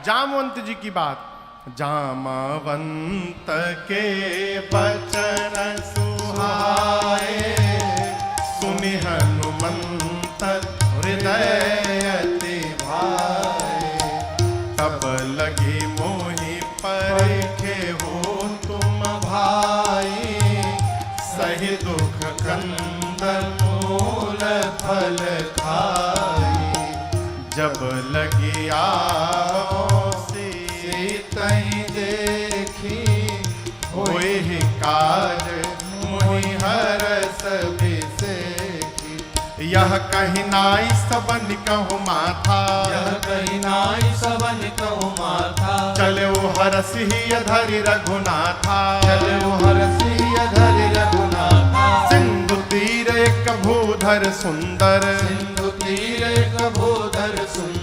जामवंत जी की बात। जामवंत के बचन सुहाए, सुनि हनुमंत हृदय अति भाए। तब लगी मोहि परिखे हो तुम भाई, सही दुख कंद मूल फल खाई। जब लगी आओ सीतहि देखी, होय ही काज मोहि हरस बिसेखी। यह कही नाई सबन कहु माथा, यह कही नाई सबन कहु माथा। चले वो हरसिहि धरि रघुनाथा, चले वो हरसिहि धरि रघुनाथा। सिंधु तीर एक भूधर सुंदर, सिंधु तीर एक भूधर सुंदर।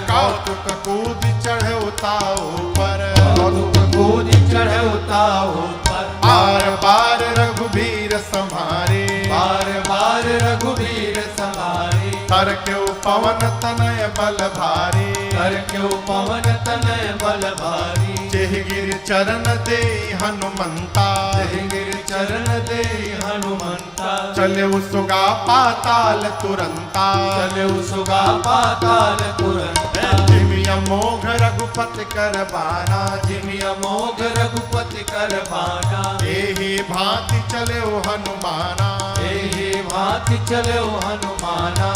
कौतुक कूद चढ़े उताऊ पर, कौतुक कूद चढ़े उताऊ पर। बार बार रघुबीर संहारे, बार बार रघुबीर संहारे। कर के पवन तनय बल भारी, कर के पवन तनय बल भारी। जेहि गिर चरण दे हनुमंता, जेहि गिर चरण दे हनुमंता। चले सुगा पाताल तुरंता, चले सुगा पाताल तुरंता। जिमि अमोघ रघुपति कर बाना, जिमि अमोघ रघुपति कर बाना। एहि भांति चले हनुमाना, एहि भांति चले हनुमाना।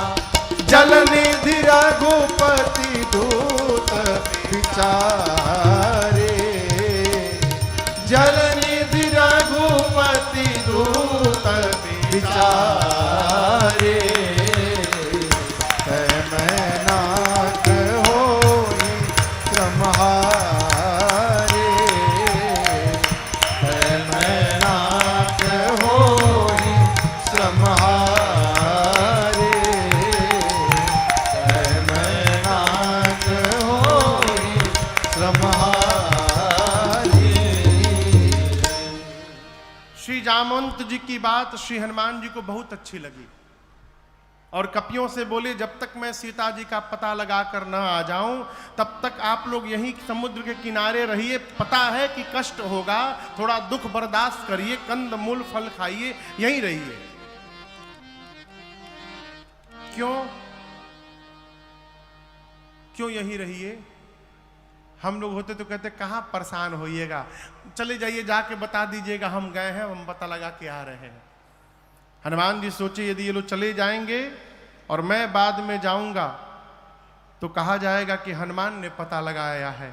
जल निधि रघुपति दूत विचारे, जल निधि रघुपति दूत विचारे। मैं नाथ होई श्रमहारे, मैं नाथ होई श्रमहारे। श्री जामवंत जी की बात श्री हनुमान जी को बहुत अच्छी लगी और कपियों से बोले, जब तक मैं सीता जी का पता लगाकर न आ जाऊं तब तक आप लोग यहीं समुद्र के किनारे रहिए। पता है कि कष्ट होगा, थोड़ा दुख बर्दाश्त करिए, कंद मूल फल खाइए, यहीं रहिए। क्यों यहीं रहिए? हम लोग होते तो कहते कहाँ परेशान होइएगा, चले जाइए, जाके बता दीजिएगा हम गए हैं, हम पता लगा के आ रहे हैं। हनुमान जी सोचे यदि ये लोग चले जाएंगे और मैं बाद में जाऊंगा तो कहा जाएगा कि हनुमान ने पता लगाया है,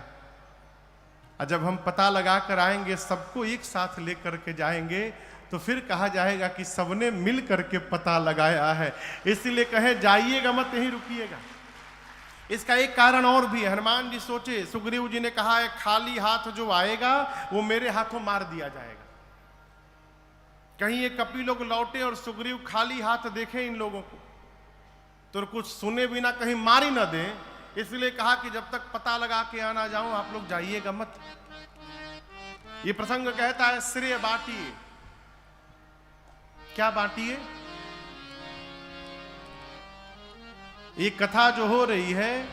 और जब हम पता लगा कर आएंगे सबको एक साथ लेकर के जाएंगे तो फिर कहा जाएगा कि सबने मिल करके पता लगाया है। इसलिए कहे जाइएगा मत, यहीं रुकिएगा। इसका एक कारण और भी है। हनुमान जी सोचे, सुग्रीव जी ने कहा है खाली हाथ जो आएगा वो मेरे हाथों मार दिया जाएगा। कहीं ये कपि लोग लौटे और सुग्रीव खाली हाथ देखे इन लोगों को तो कुछ सुने बिना कहीं मार ही ना दें, इसलिए कहा कि जब तक पता लगा के आना जाऊं आप लोग जाइएगा मत। ये प्रसंग कहता है श्रेय बांटिए। क्या बांटिए? ये कथा जो हो रही है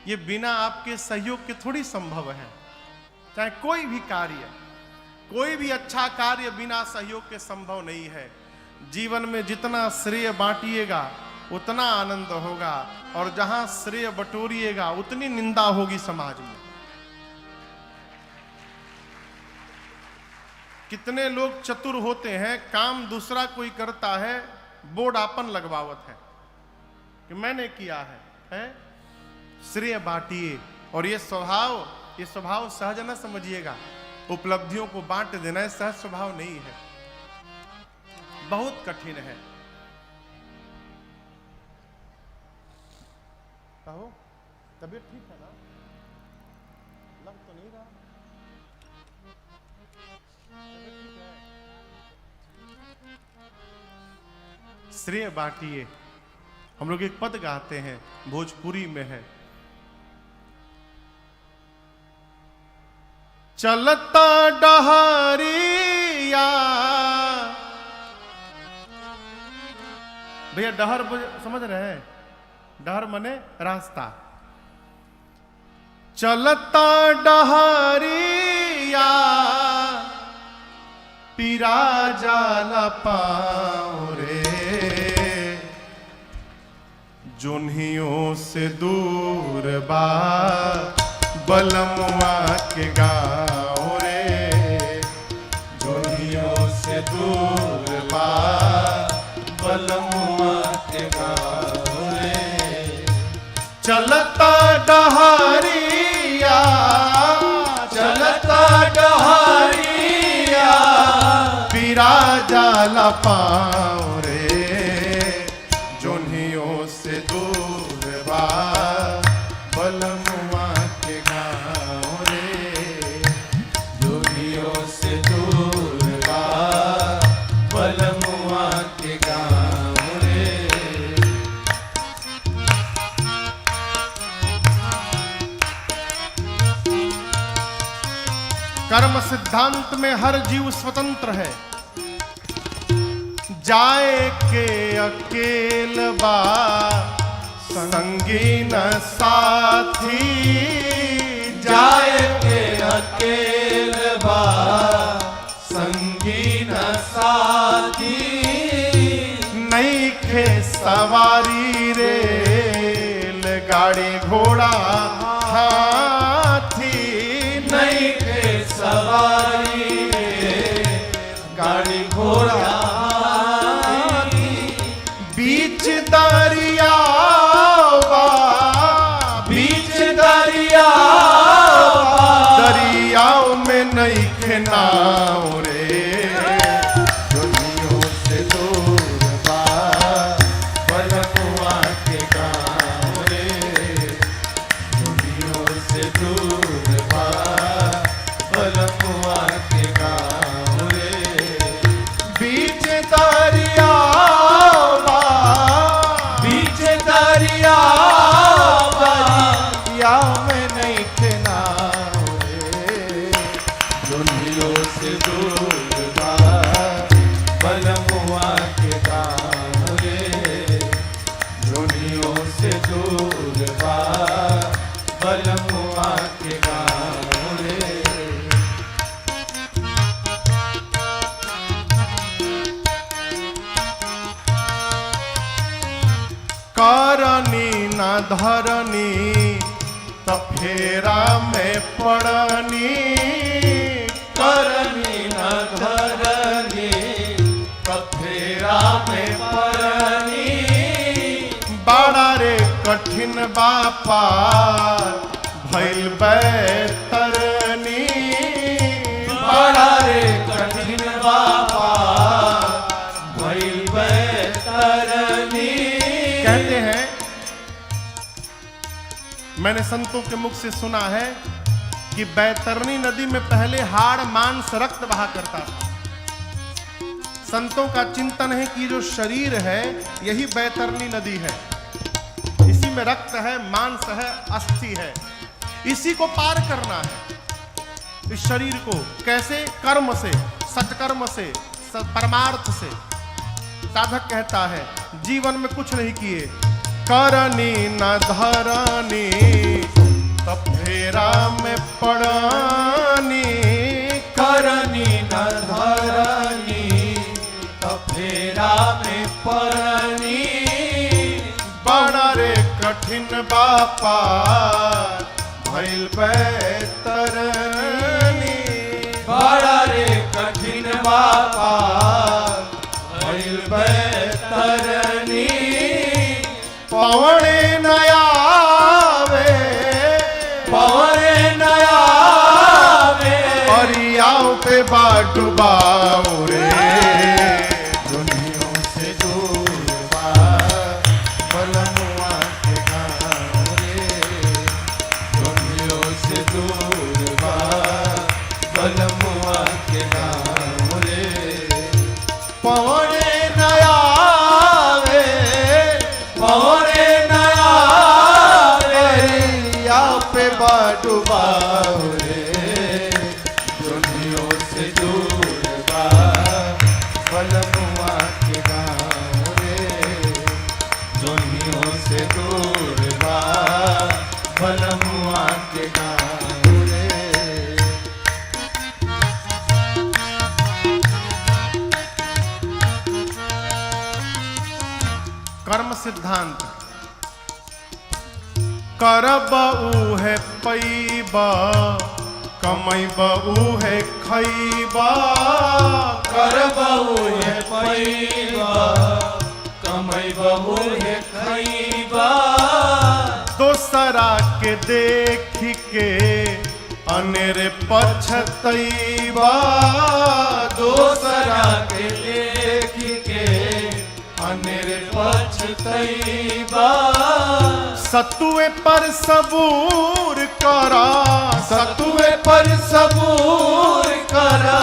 ये बिना आपके सहयोग के थोड़ी संभव है। चाहे कोई भी कार्य, कोई भी अच्छा कार्य बिना सहयोग के संभव नहीं है। जीवन में जितना श्रेय बांटिएगा उतना आनंद होगा, और जहां श्रेय बटोरिएगा उतनी निंदा होगी समाज में। कितने लोग चतुर होते हैं, काम दूसरा कोई करता है, बोर्ड आपन लगवावत है कि मैंने किया है? श्रेय बांटिए। और ये स्वभाव सहज न समझिएगा। उपलब्धियों को बांट देना सहज स्वभाव नहीं है, बहुत कठिन है। कहो, तबीयत ठीक है ना? लग तो नहीं रहा। श्रेय बांटिए। हम लोग एक पद गाते हैं, भोजपुरी में है, चलता डहरिया। भैया डहर समझ रहे हैं? डहर मने रास्ता। चलता डहरिया पीरा जाला पाँव रे, जोन्हियों से दूर बा बलमुआ के गाँव रे, जोन्हियों से दूर बा बलमुआ के गाँव रे। चलता डहरिया चलता डहरिया पीरा जाला पाँव रे, जोन्हियों से दूर बा बलमुआ के गाँव रे, जोगियों से दूर बा बलमुआ के गाँव रे। कर्म सिद्धांत में हर जीव स्वतंत्र है, जाए के अकेल बा संगी न साथी, जाए के अकेल बा संगी न साथी, नहीं खे सवारी रेल गाड़ी घोड़ा हाथी, नहीं के सवारी गाड़ी घोड़ा हाथी। बीच दरिया बा बीच दरिया दरियाओं में नहीं खे नाव रे, दुनियों से दूर बा बलमुआ के गाँव रे, दुनियों से दूर बा बलमुआ के गाँव रे। बीच दरिया बा बीच दरिया दरियाओं में नहीं खे नाव रे, दुनियों से दूर बा बलमुआ के गाँव रे, दुनियों से दूर बा बलमुआ के गाँव रे। करनी न धरनी त फेरा में पड़नी, करनी न धरनी कफेरा में परनी, बड़ा रे कठिन बापार भइल बैतरनी, बड़ा रे कठिन बाबा भइल बैतरनी। कहते हैं, मैंने संतों के मुख से सुना है कि बैतरनी नदी में पहले हाड़ मांस रक्त बहा करता था। संतों का चिंतन है कि जो शरीर है यही बैतरनी नदी है, इसी में रक्त है, मांस है, अस्थि है, इसी को पार करना है। इस शरीर को कैसे? कर्म से, सत्कर्म से, परमार्थ से। साधक कहता है जीवन में कुछ नहीं किए, करनी न धरनी तब फेरा में पड़नी, करनी न धरनी कफेरा में परनी, बड़ा रे कठिन बापा भइल बैतरनी, बड़ा रे कठिन बाबा भइल बैतरनी। पवने नयावे पवने नया अरियाओं पे बाटुबाओ रे, दुनियों से दूर बा बलमुआ के गाँव रे, दुनियों से दूर बा बलमुआ के गाँव रे। पवने नयावे पवने नया अरियाओं पे बाटुबाओ रे, दुनियों से दूर बा बलमुआ के गाँव रे, दुनियों से दूर बा बलमुआ के गाँव पैबा कमैबा उहे खैबा करबहु है पैबा कमैबहु है खैबा दोसरा के देख के अनेरे पछतैबा दोसरा के लेख के अनेरे पछतैबा सतुए पर सबूर करा सतुए पर सबूर करा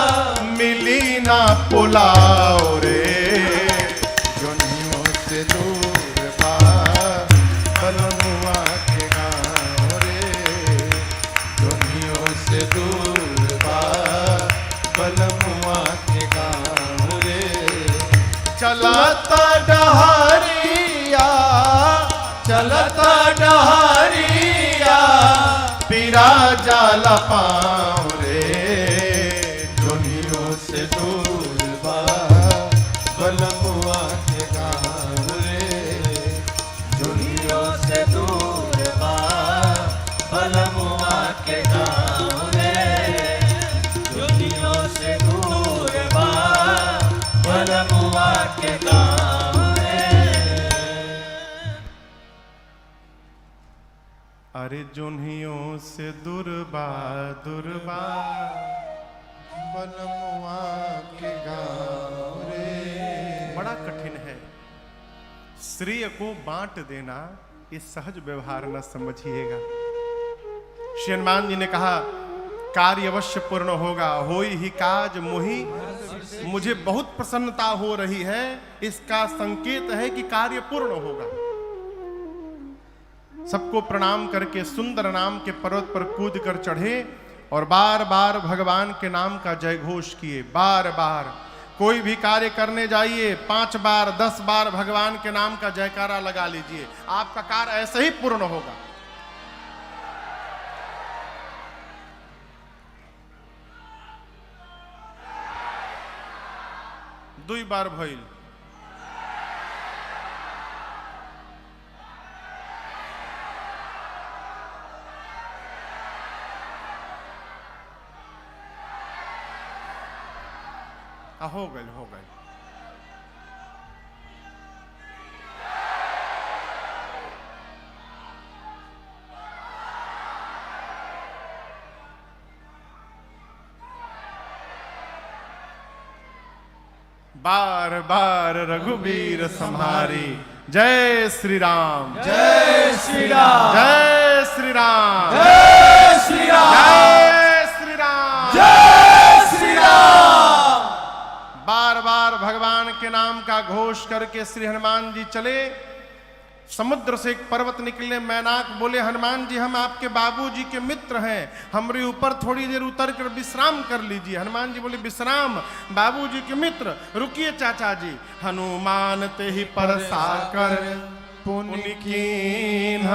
मिली ना पुलाव रे जोनियों से दूर बा बलमुआ के गाँव रे जोनियों से दूर बा बलमुआ के गाँव रे चलाता डहरिया चलता डहरिया पीरा जाला पाँव रे जोनियों से दूर बा बलमुआ के गाँव रे दुनिया से दूर बा बलमुआ के गाँव रे दुनिया से दूर बा बलमुआ के गाँव रे अरे जोनियों से दुर्बा दुर्बा बलमुआ के गाँव रे। बड़ा कठिन है श्रेय को बांट देना, ये सहज व्यवहार न समझिएगा। श्री हनुमान जी ने कहा कार्य अवश्य पूर्ण होगा, होई ही काज मोहि मुझे बहुत प्रसन्नता हो रही है, इसका संकेत है कि कार्य पूर्ण होगा। सबको प्रणाम करके सुंदर नाम के पर्वत पर कूद कर चढ़े और बार बार भगवान के नाम का जय घोष किए। बार बार कोई भी कार्य करने जाइए 5 बार 10 बार भगवान के नाम का जयकारा लगा लीजिए, आपका कार्य ऐसे ही पूर्ण होगा। दुई बार भइल हो गए हो गए। बार बार रघुवीर सम्हारी, जय श्री राम जय श्री राम जय श्री राम जय श्री राम जय श्री राम जय श्री राम। बार बार भगवान के नाम का घोष करके श्री हनुमान जी चले। समुद्र से एक पर्वत निकले, मैनाक बोले हनुमान जी हम आपके बाबूजी के मित्र हैं, हमारे ऊपर थोड़ी देर उतर कर विश्राम कर लीजिए। हनुमान जी बोले विश्राम, बाबूजी के मित्र, रुकिए चाचा जी। हनुमान ते ही परसा कर पुण्य कीन्ह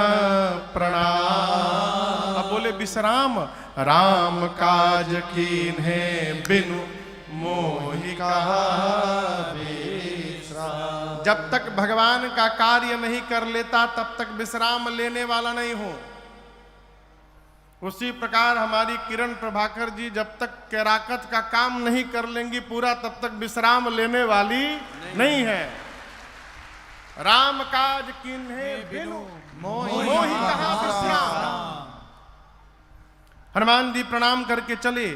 प्रणाम। अब बोले विश्राम, राम काज कीन्हे बिनु मोहि कहा विश्राम। जब तक भगवान का कार्य नहीं कर लेता तब तक विश्राम लेने वाला नहीं हो। उसी प्रकार हमारी किरण प्रभाकर जी जब तक कैराकत का काम नहीं कर लेंगी पूरा तब तक विश्राम लेने वाली नहीं है। राम काज किन्हे बिनु मोहि कहा विश्राम। हनुमान जी प्रणाम करके चले।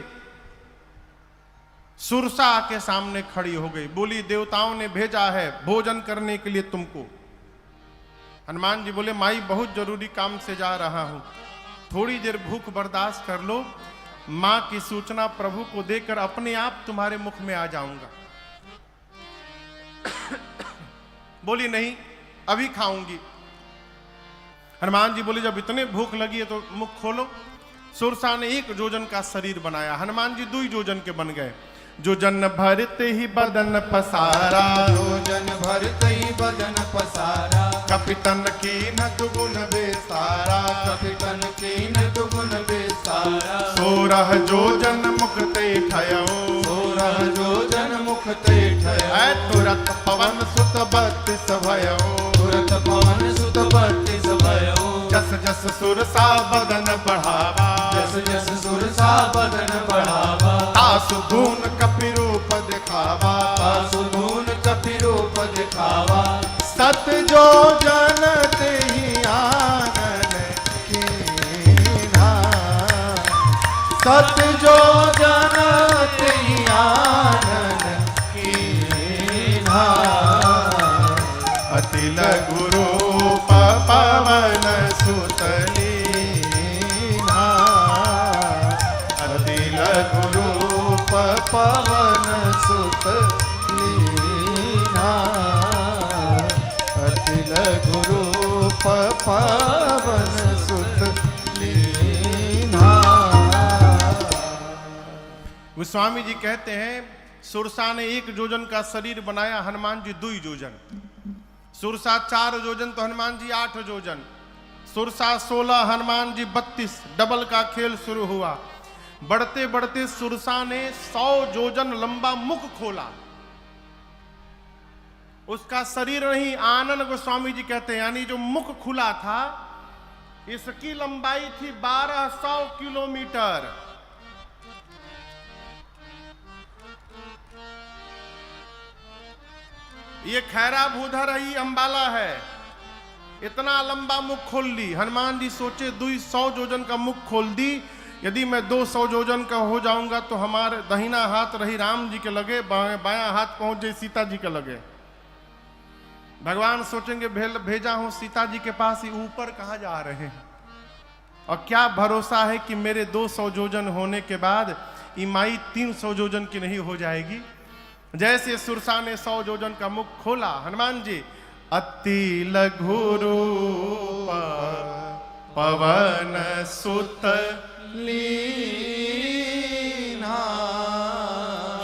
सुरसा के सामने खड़ी हो गई, बोली देवताओं ने भेजा है भोजन करने के लिए तुमको। हनुमान जी बोले माई बहुत जरूरी काम से जा रहा हूं, थोड़ी देर भूख बर्दाश्त कर लो, मां की सूचना प्रभु को देकर अपने आप तुम्हारे मुख में आ जाऊंगा। बोली नहीं अभी खाऊंगी। हनुमान जी बोले जब इतने भूख लगी है तो मुख खोलो। सुरसा ने 1 जोजन का शरीर बनाया, हनुमान जी 2 जोजन के बन गए। जोजन भरते ही बदन पसारा, जोजन भरते ही बदन पसारा, कपितन की न दुगुन बेसारा, कपितन की न दुगुन बेसारा। 16 जोजन मुखते ठयो, 16 जोजन मुखते ठयो। तुरत पवन सुत 32 भयो, तुरत पवन सुत 32 भयो। जस जस जस सुरसा बदन बढ़ावा, जस जस सुरसा बदन बढ़ावा, तासु धून कपि रूप दिखावा, तासु धून कपि रूप दिखावा, सत जो जनते ही आनन कीन्हा, सत जो जनते ही आनन कीन्हा, अति लघु रूप पवन सुत लीन्हा, अति लघु रूप पवन सुत लीन्हा, अति लघु रूप पवन सुत लीन्हा। गोस्वामी जी कहते हैं सुरसा ने 1 योजन का शरीर बनाया, हनुमान जी 2 योजन, सुरसा 4 योजन तो हनुमान जी 8 योजन, सुरसा 16 हनुमान जी 32, डबल का खेल शुरू हुआ। बढ़ते बढ़ते सुरसा ने 100 योजन लंबा मुख खोला, उसका शरीर नहीं, आनन गोस्वामी जी कहते हैं, यानी जो मुख खुला था इसकी लंबाई थी 1200 किलोमीटर। ये खैरा भूधर ही अंबाला है, इतना लंबा मुख खोल ली। हनुमान जी सोचे 200 योजन का मुख खोल दी, यदि मैं 200 योजन का हो जाऊंगा तो हमारे दाहिना हाथ रही राम जी के लगे, बायां हाथ पहुंच जाए सीता जी के लगे। भगवान सोचेंगे भेजा हूं सीता जी के पास, ही ऊपर कहां जा रहे हैं, और क्या भरोसा है कि मेरे 200 योजन होने के बाद इमाई 300 योजन की नहीं हो जाएगी। जैसे सुरसा ने 100 योजन का मुख खोला, हनुमान जी अति लघु रूप पवन सुत लीन्हा,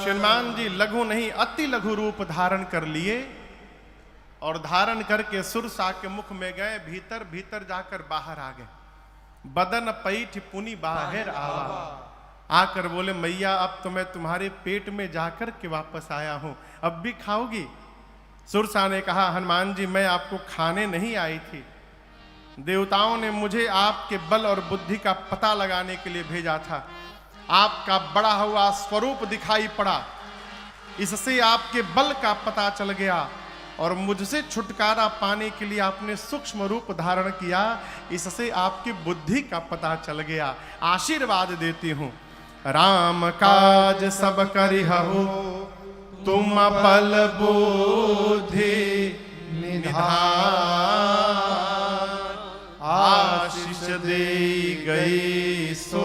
हनुमान जी लघु नहीं अति लघु रूप धारण कर लिए, और धारण करके सुरसा के मुख में गए, भीतर भीतर जाकर बाहर आ गए। बदन पैठ पुनि बाहर आवा, आकर बोले मैया अब तो मैं तुम्हारे पेट में जाकर के वापस आया हूं, अब भी खाओगी? सुरसा ने कहा हनुमान जी मैं आपको खाने नहीं आई थी, देवताओं ने मुझे आपके बल और बुद्धि का पता लगाने के लिए भेजा था। आपका बड़ा हुआ स्वरूप दिखाई पड़ा, इससे आपके बल का पता चल गया, और मुझसे छुटकारा पाने के लिए आपने सूक्ष्म रूप धारण किया, इससे आपकी बुद्धि का पता चल गया। आशीर्वाद देती हूं, राम काज सब करिहु तुम बल बुद्धि निधान, आशीष दे गई सो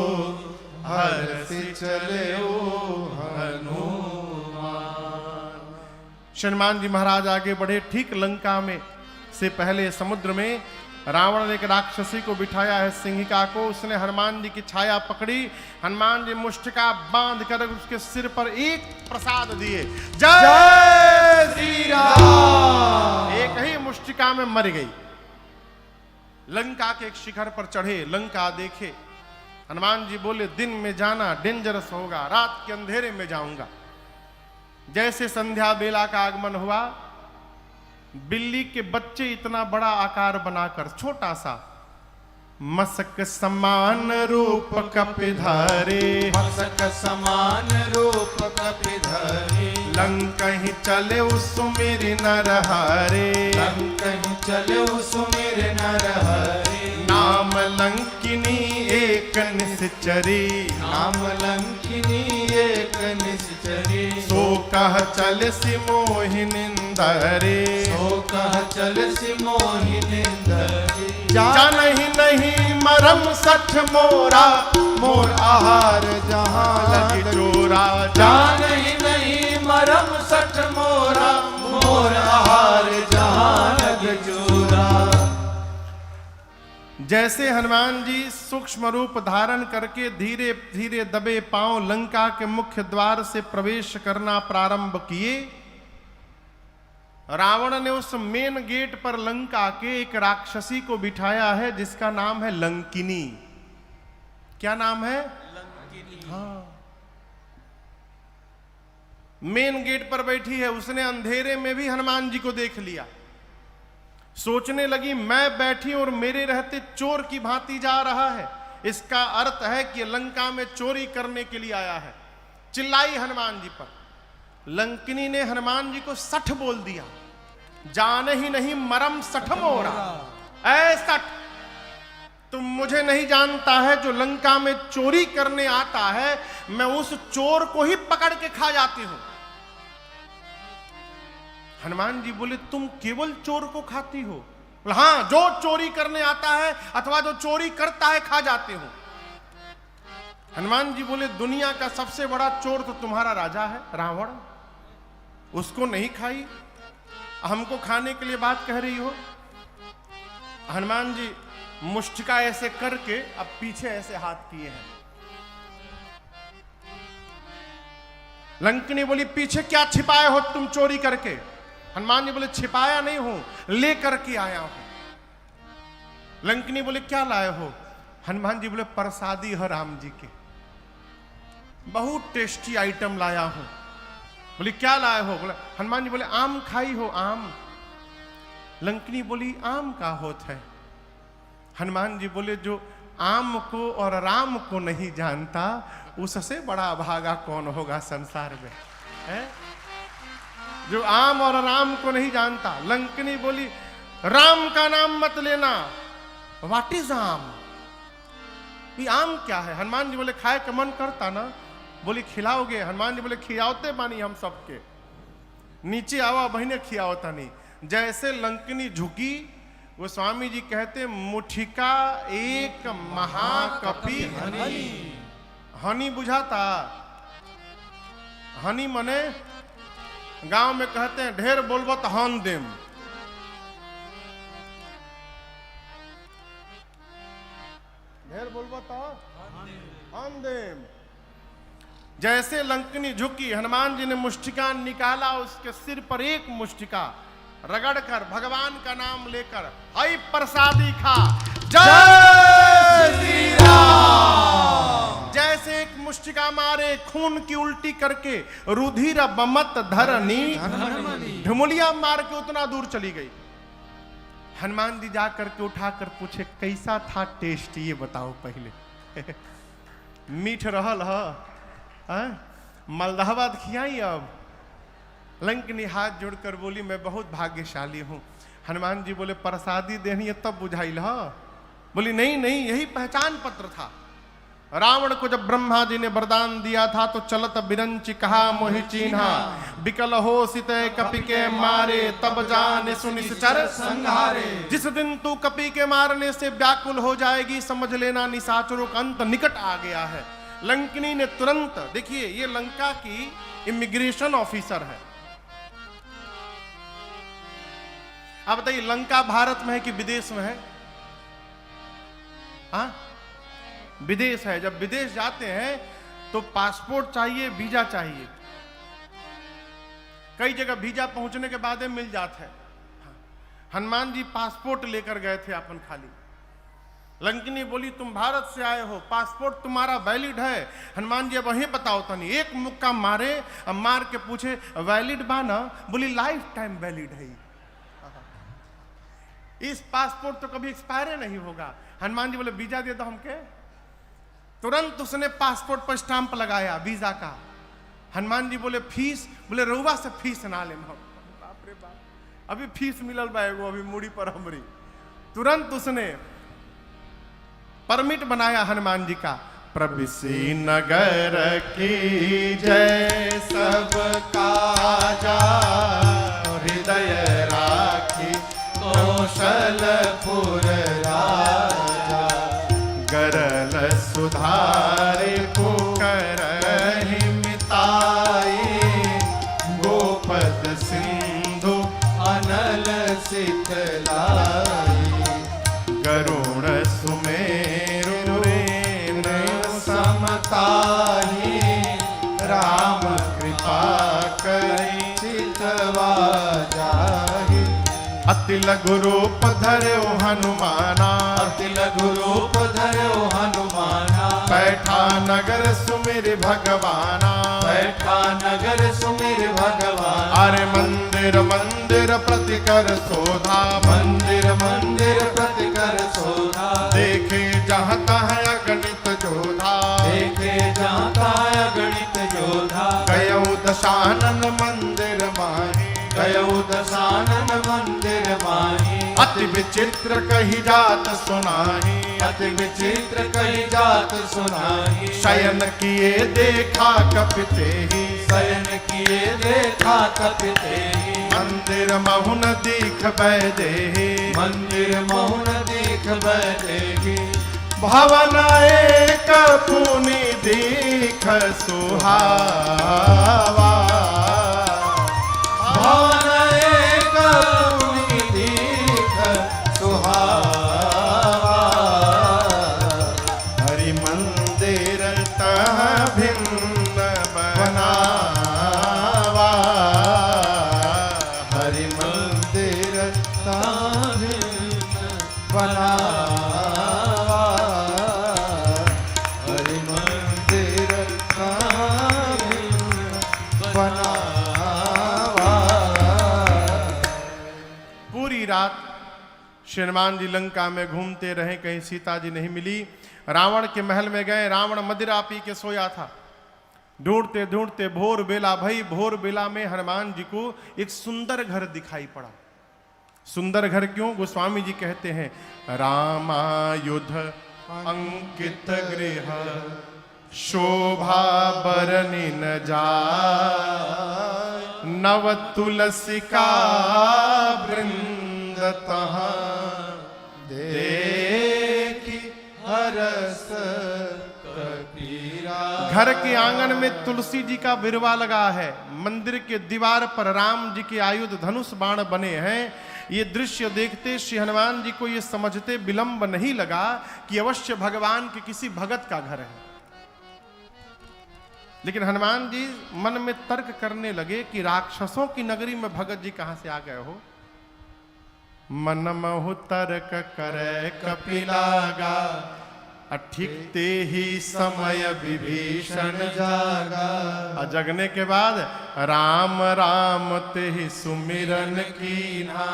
हर्षि चले हनुमान। हनुमान जी महाराज आगे बढ़े, ठीक लंका में से पहले समुद्र में रावण ने एक राक्षसी को बिठाया है, सिंहिका को, उसने हनुमान जी की छाया पकड़ी, हनुमान जी मुष्टिका बांध कर उसके सिर पर एक प्रसाद दिए, जय श्री राम, एक ही मुष्टिका में मर गई। लंका के एक शिखर पर चढ़े, लंका देखे, हनुमान जी बोले दिन में जाना डेंजरस होगा, रात के अंधेरे में जाऊंगा। जैसे संध्या बेला का आगमन हुआ, बिल्ली के बच्चे इतना बड़ा आकार बनाकर छोटा सा, मसक समान रूप कपिधारे, मसक समान रूप कपिधारे, लंकहि चले सुमिर नरहारे, लंकहि चले सुमिर नरहरे, नाम लंकिनी एक निश्चरी, नाम लंकिनी एक निश्चरी, सो कह चल सि मोहिनिंदरे, सो कह चल सि मोहिनिंदरे, जानहि नहीं मरम सठ मोरा, मोर आहार जहां लग चोरा, जानहि नहीं मरम सठ मोरा, मोर आहार जहां लग चोरा। जैसे हनुमान जी सूक्ष्म रूप धारण करके धीरे धीरे दबे पांव लंका के मुख्य द्वार से प्रवेश करना प्रारंभ किए, रावण ने उस मेन गेट पर लंका के एक राक्षसी को बिठाया है जिसका नाम है लंकिनी। क्या नाम है? लंकिनी। हाँ, मेन गेट पर बैठी है, उसने अंधेरे में भी हनुमान जी को देख लिया। सोचने लगी मैं बैठी और मेरे रहते चोर की भांति जा रहा है, इसका अर्थ है कि लंका में चोरी करने के लिए आया है। चिल्लाई हनुमान जी पर। लंकिनी ने हनुमान जी को सठ बोल दिया, जाने ही नहीं मरम सठ मोरा, ऐ सठ तुम मुझे नहीं जानता है, जो लंका में चोरी करने आता है मैं उस चोर को ही पकड़ के खा जाती हूं। हनुमान जी बोले तुम केवल चोर को खाती हो? हाँ, जो चोरी करने आता है अथवा जो चोरी करता है खा जाते हो। हनुमान जी बोले दुनिया का सबसे बड़ा चोर तो तुम्हारा राजा है रावण, उसको नहीं खाई, हमको खाने के लिए बात कह रही हो? हनुमान जी मुष्टिका ऐसे करके अब पीछे ऐसे हाथ किए हैं। लंकिनी बोली पीछे क्या छिपाए हो तुम चोरी करके? हनुमान जी बोले छिपाया नहीं हूं, लेकर के आया हूं। लंकिनी बोले क्या लाए हो? हनुमान जी बोले प्रसादी है राम जी के, बहुत टेस्टी आइटम लाया हूं। बोली क्या लाए हो? बोले हनुमान जी बोले आम खाई हो आम? लंकिनी बोली आम का होत है? हनुमान जी बोले जो आम को और राम को नहीं जानता उससे बड़ा भागा कौन होगा संसार में, है? जो आम और राम को नहीं जानता। लंकिनी बोली राम का नाम मत लेना, व्हाट इज आम? ये आम क्या है? हनुमान जी बोले खाए का मन करता ना? बोली खिलाओगे? हनुमान जी बोले खिलाओते बानी हम सबके, नीचे आवा बहने खियाओता नहीं। जैसे लंकिनी झुकी वो स्वामी जी कहते मुठिका एक महाकपि हनी। हनी बुझाता? हनी मने गांव में कहते हैं ढेर बोलबो तो हन देम। ढेर बोलबो तो हन देम। जैसे लंकिनी झुकी, हनुमान जी ने मुष्टिका निकाला, उसके सिर पर एक मुष्टिका रगड़कर भगवान का नाम लेकर आई प्रसादी खा। जय श्री राम। जैसे एक मुष्टिका मारे खून की उल्टी करके रुधिर बमत धरनी ढुमुलिया मार के उतना दूर चली गई। हनुमान जी जाकर के उठा कर पूछे कैसा था टेस्ट, ये बताओ पहले। मीठ रहल है? मलदहबाद खियाई अब? लंकिनी हाथ जोड़कर बोली मैं बहुत भाग्यशाली हूं। हनुमान जी बोले प्रसादी देनी है तब बुझाइल ह? बोली नहीं नहीं, यही पहचान पत्र था। रावण को जब ब्रह्मा जी ने वरदान दिया था तो चलत बिरंची कहा मोहि चीन्हा, बिकल हो सिते कपि के मारे तब जाने सुनिश्चर संहारे। जिस दिन तू कपि के मारने से व्याकुल हो जाएगी समझ लेना निशाचरों का अंत निकट आ गया है। लंकिनी ने तुरंत, देखिए ये लंका की इमिग्रेशन ऑफिसर है। आप बताइए लंका भारत में है कि विदेश में है? हाँ, विदेश है। जब विदेश जाते हैं तो पासपोर्ट चाहिए, वीजा चाहिए। कई जगह वीजा पहुंचने के बाद मिल जाता है। हनुमान जी पासपोर्ट लेकर गए थे अपन खाली। लंकिनी बोली तुम भारत से आए हो, पासपोर्ट तुम्हारा वैलिड है? हनुमान जी अब वहीं बताओ तनी। एक मुक्का मारे, अब मार के पूछे वैलिड बा ना? बोली लाइफ टाइम वैलिड है, इस पासपोर्ट तो कभी एक्सपायर नहीं होगा। हनुमान जी बोले वीजा दे दो हमके। तुरंत उसने पासपोर्ट पर स्टांप लगाया वीजा का। हनुमान जी बोले फीस? बोले रउआ से फीस ना ले। बाप रे बाप, अभी फीस मिलल बा एगो अभी मुड़ी पर हमरी। तुरंत उसने परमिट बनाया हनुमान जी का। प्रविसी नगर की जय सब काजा, हृदय राखी कौशलपुर राजा। गरल सुधारे पुकरहि मिताई, गोपद सिंधु अनल सितलाई। गरुण सुमेरु रेनु समताही, राम कृपा करि चितवा जाहि। अति लघु रूप धर्यो हनुमाना, अति लघु रूप धर्यो हनुमाना। बैठा नगर सुमिर भगवाना, बैठा नगर सुमिर भगवान। अरे मंदिर मंदिर मंदिर प्रतिकर शोधा, मंदिर मंदिर प्रतिकर शोधा, देखे जहाँ तहाँ अगणित जोधा, देखे जाता अगणित योधा, गयौ दशानन मंदिर माही, गयो दशानन मंदिर माही, अति विचित्र कही जात सुनाही, अति विचित्र कही जात सुनाही, शयन किए देखा कपिते ही, शयन किए देखा कपिते ही, मंदिर महुन दीख बैदेही, मंदिर मौन दीख बैठेगी, भवन एक पुनि दीख सुहावा, भवन एक पुनि दीख सुहावा, हरि मंदिर तह भिन्न बनावा, हरि मंदिर ताभिन्न बनावा, हरि मंदिर ताभिन्न बनावा। पूरी रात श्री हनुमान जी लंका में घूमते रहे, कहीं सीता जी नहीं मिली। रावण के महल में गए, रावण मदिरा पी के सोया था। ढूंढते ढूंढते भोर बेला भई, भोर बेला में हनुमान जी को एक सुंदर घर दिखाई पड़ा। सुंदर घर क्यों? गोस्वामी जी कहते हैं, रामायुध अंकित गृह शोभा बरनि न जाय, नव तुलसिका वृंद तहाँ देखी हरस कपीरा। घर के आंगन में तुलसी जी का बिरवा लगा है, मंदिर के दीवार पर राम जी के आयुध धनुष बाण बने हैं। ये दृश्य देखते श्री हनुमान जी को ये समझते विलंब नहीं लगा कि अवश्य भगवान के किसी भगत का घर है। लेकिन हनुमान जी मन में तर्क करने लगे कि राक्षसों की नगरी में भगत जी कहां से आ गए हो। मन महु तर्क करे कपिलागा, अठिकते ही समय विभीषण जागा। जगने के बाद राम राम ते ही सुमिरन कीन्हा,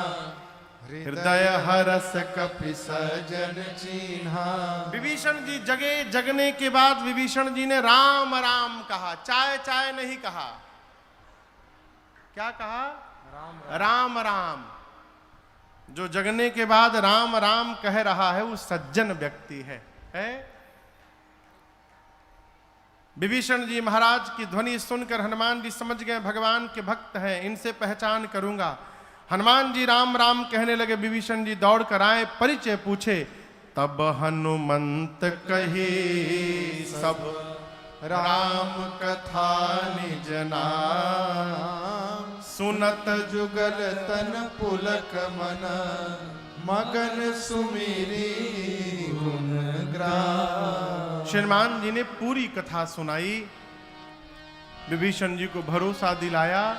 हृदय हरस कपि सजन चीन्हा। विभीषण जी जगे, जगने के बाद विभीषण जी ने राम राम कहा, चाय चाय नहीं कहा। क्या कहा? राम राम। जो जगने के बाद राम राम कह रहा है वो सज्जन व्यक्ति है। विभीषण जी महाराज की ध्वनि सुनकर हनुमान जी समझ गए भगवान के भक्त हैं, इनसे पहचान करूंगा। हनुमान जी राम राम कहने लगे। विभीषण जी दौड़ कर आए, परिचय पूछे। तब हनुमंत कही सब राम कथा निज नाम, सुनत जुगल तन पुलक मन, मगन सुमिरी गुण ग्राम। श्रीमान जी ने पूरी कथा सुनाई, विभीषण जी को भरोसा दिलाया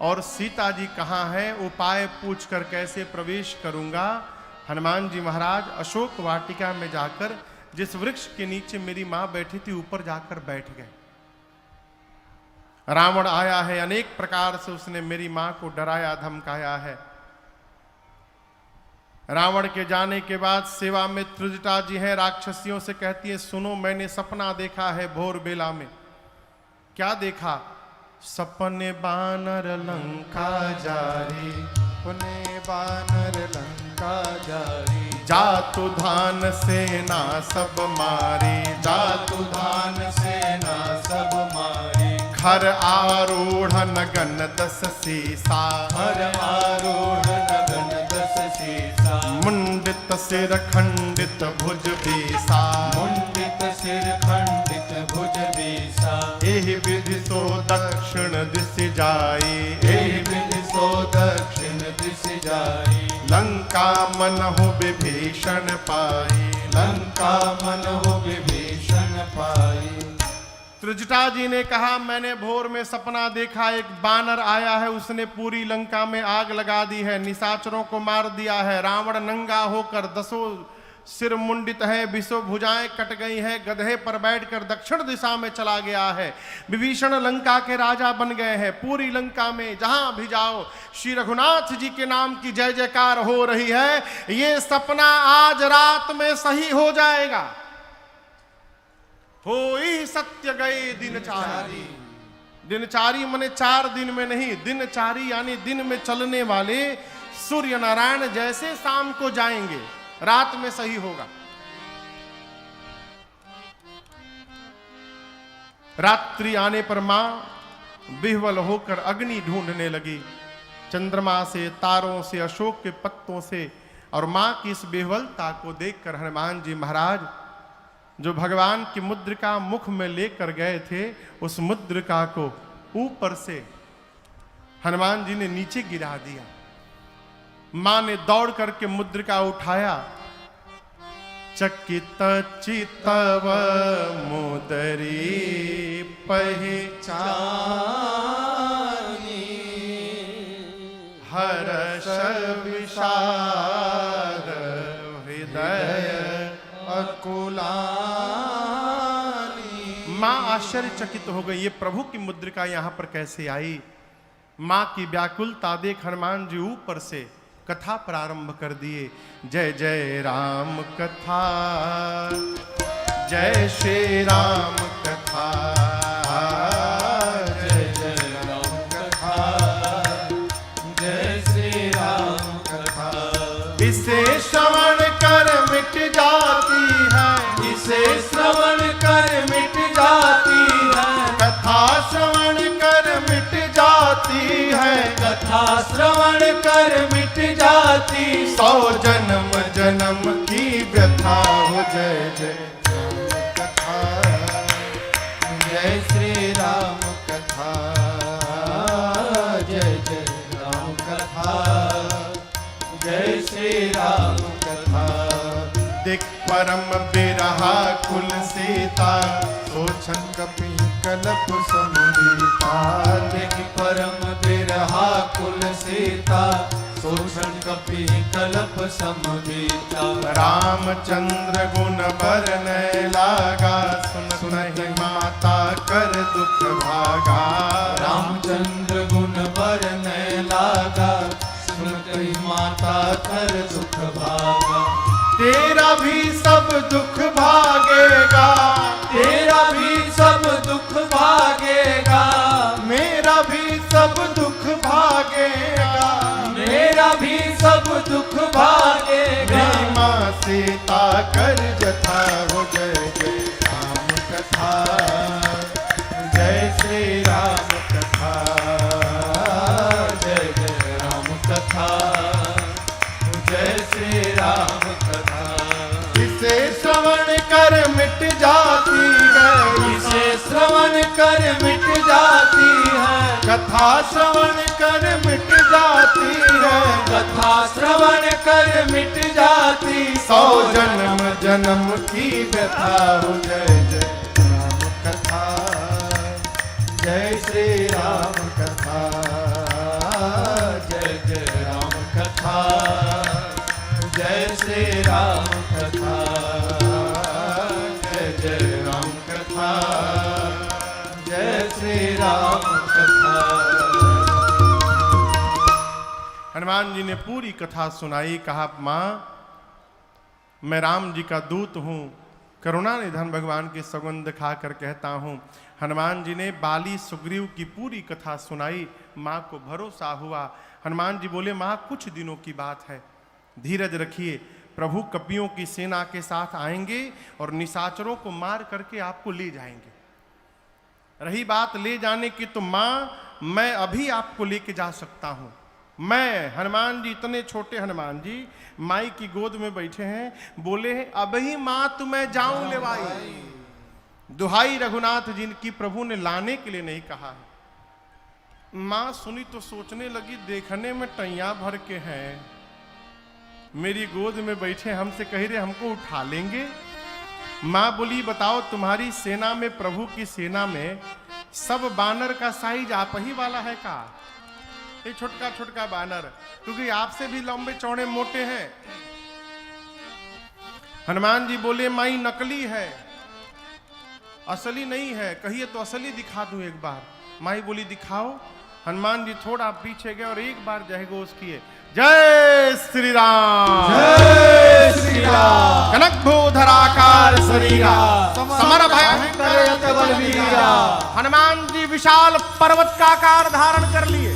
और सीता जी कहाँ है उपाय पूछकर कैसे प्रवेश करूंगा। हनुमान जी महाराज अशोक वाटिका में जाकर जिस वृक्ष के नीचे मेरी मां बैठी थी ऊपर जाकर बैठ गए। रावण आया है, अनेक प्रकार से उसने मेरी मां को डराया धमकाया है। रावण के जाने के बाद सेवा में त्रिजटा जी हैं, राक्षसियों से कहती है सुनो मैंने सपना देखा है भोर बेला में। क्या देखा? सपने बानर लंका जारी, पुने बानर लंका जारी, जातु धान सेना सब मारी, जातु धान सेना सब मारी, खर आरूढ़ नगन दस सीसा, हर आरूढ़ नगन दस सीसा, मुंडित सिर खंडित भुज बीसा, मुंडित सिर खंडित भुज बीसा, एहि विधि सो दक्षिण दिश जाई, एहि विधि सो दक्षिण दिश जाई, लंका मन हो विभीषण पाई, लंका मन हो विभीषण पाई। त्रिजटा जी ने कहा मैंने भोर में सपना देखा, एक बानर आया है, उसने पूरी लंका में आग लगा दी है, निशाचरों को मार दिया है, रावण नंगा होकर 10 सिर मुंडित है, विषो भुजाएं कट गई हैं, गधे पर बैठकर दक्षिण दिशा में चला गया है। विभीषण लंका के राजा बन गए हैं। पूरी लंका में जहां भी जाओ श्री रघुनाथ जी के नाम की जय जयकार हो रही है। ये सपना आज रात में सही हो जाएगा। होई सत्य गए दिनचारी। दिनचारी माने 4 दिन में नहीं, दिनचारी यानी दिन में चलने वाले सूर्य नारायण जैसे शाम को जाएंगे, रात में सही होगा। रात्रि आने पर मां विह्वल होकर अग्नि ढूंढने लगी, चंद्रमा से, तारों से, अशोक के पत्तों से। और मां की इस विह्वलता को देखकर हनुमान जी महाराज जो भगवान की मुद्रिका मुख में लेकर गए थे, उस मुद्रिका को ऊपर से हनुमान जी ने नीचे गिरा दिया। मां ने दौड़ करके मुद्रिका उठाया। चकित चितव मुदरी पहचानी, हर्ष विषाद हृदय अकुलानी। मां आश्चर्यचकित हो गई, ये प्रभु की मुद्रिका यहां पर कैसे आई। मां की व्याकुलता देख हनुमान जी ऊपर से कथा प्रारंभ कर दिए। जय जय राम कथा, जय श्री राम कथा, जय जय राम कथा, जय श्री राम कथा। इसे श्रवण कर मिट जाती है, इसे श्रवण कर मिट जाती है, कथा श्रवण कर मिट जाती है, कथा श्रवण कर मिट जाती। 100 जन्म जन्म की व्यथा हो। जय जय राम कथा, जय श्री राम कथा, जय जय राम कथा, जय श्री राम कथा। देख परम बिरहा कुल सीता, सोचन कपि कलप समुदीता। देख परम बिरहा कुल सीता, सोचन कपि कलप समुदीता। रामचंद्र गुण बरनय लागा, सुन सुनहि माता कर दुख भागा। रामचंद्र गुण बरनय लागा, सुनहि माता कर दुख भागा। तेरा भी सब दुख भागेगा, तेरा भी सब दुख भागेगा, मेरा भी सब दुख भागेगा, मेरा भी सब दुख भागेगा। मेरी माँ सीता कर जथा हो। जय जय राम कथा, जय श्री राम कथा, जय जय राम कथा, जय श्री राम कथा। इसे श्रवण कर मिट जाती है, इसे श्रवण कर मिट जाती है, कथा श्रवण कर मिट जाती है, कथा श्रवण कर मिट जाती। 100 जन्म जन्म की व्यथा हो। जय जय राम कथा, जय श्री राम कथा, जय जय राम कथा, जय श्री राम कथा, जय जय राम कथा, जय श्री राम कथा। हनुमान जी ने पूरी कथा सुनाई। कहा मां मैं राम जी का दूत हूं, करुणा निधन भगवान की सौगंध खाकर कहता हूं। हनुमान जी ने बाली सुग्रीव की पूरी कथा सुनाई। मां को भरोसा हुआ। हनुमान जी बोले मां कुछ दिनों की बात है, धीरज रखिए, प्रभु कपियों की सेना के साथ आएंगे और निशाचरों को मार करके आपको ले जाएंगे। रही बात ले जाने की, तो मां मैं अभी आपको लेके जा सकता हूं। मैं हनुमान जी, इतने छोटे हनुमान जी माई की गोद में बैठे हैं, बोले हैं अभी मां तुम्हें जाऊं लेवाई। दुहाई रघुनाथ जिनकी प्रभु ने लाने के लिए नहीं कहा है। मां सुनी तो सोचने लगी देखने में टैया भर के हैं, मेरी गोद में बैठे हमसे कह रहे हमको उठा लेंगे। मां बोली बताओ तुम्हारी सेना में, प्रभु की सेना में सब बानर का साइज आप ही वाला है का? ये छोटका छोटका बानर, क्योंकि आपसे भी लंबे चौड़े मोटे हैं। हनुमान जी बोले माई नकली है, असली नहीं है, कहिए तो असली दिखा दूं एक बार। माई बोली दिखाओ। हनुमान जी थोड़ा पीछे गए और एक बार जय घोष किए, जय श्री राम, जय श्री राम। कनक भूधराकार शरीरा समर भयंकर यत बलवीरा। हनुमान जी विशाल पर्वत का आकार धारण कर लिए।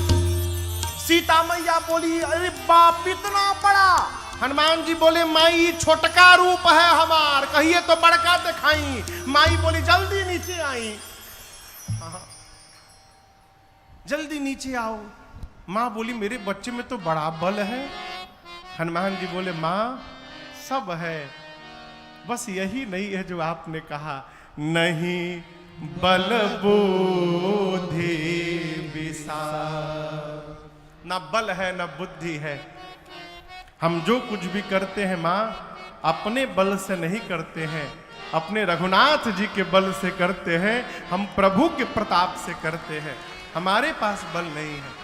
सीता मैया बोली अरे बाप इतना बड़ा। हनुमान जी बोले माई छोटका रूप है हमार, कहिए तो बड़का दिखाई। माई बोली जल्दी नीचे आई, जल्दी नीचे आओ। माँ बोली मेरे बच्चे में तो बड़ा बल है। हनुमान जी बोले माँ सब है, बस यही नहीं है जो आपने कहा, नहीं बल बुद्धि विशाल। ना बल है ना बुद्धि है। हम जो कुछ भी करते हैं माँ अपने बल से नहीं करते हैं, अपने रघुनाथ जी के बल से करते हैं, हम प्रभु के प्रताप से करते हैं, हमारे पास बल नहीं है।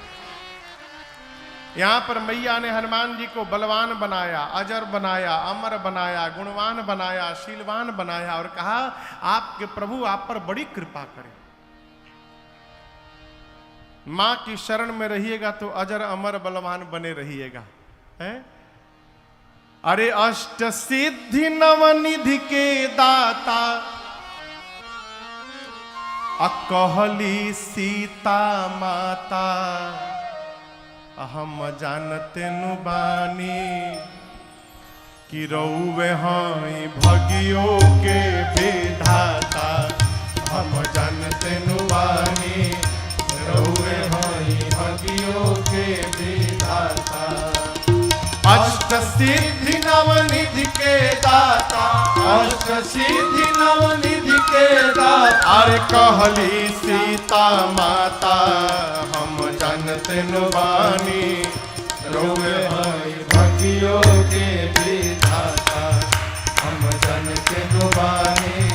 यहां पर मैया ने हनुमान जी को बलवान बनाया, अजर बनाया, अमर बनाया, गुणवान बनाया, शीलवान बनाया और कहा आपके प्रभु आप पर बड़ी कृपा करें। मां की शरण में रहिएगा तो अजर अमर बलवान बने रहिएगा। है अरे अष्ट सिद्धि नवनिधि के दाता अकहली सीता माता, हम जानते नु बानी कि रउवे हई भगियो के विधाता। हम जानते नु बानी रउवे हई भगियो के विधाता। अष्ट सिद्धि नवनिधि के दाता, अष्ट सिद्धि नवनिधि के दाता। अरे कहली सीता माता हम जानते नु बानी रउवे हई भगियो के विधाता। हम जानते नु बानी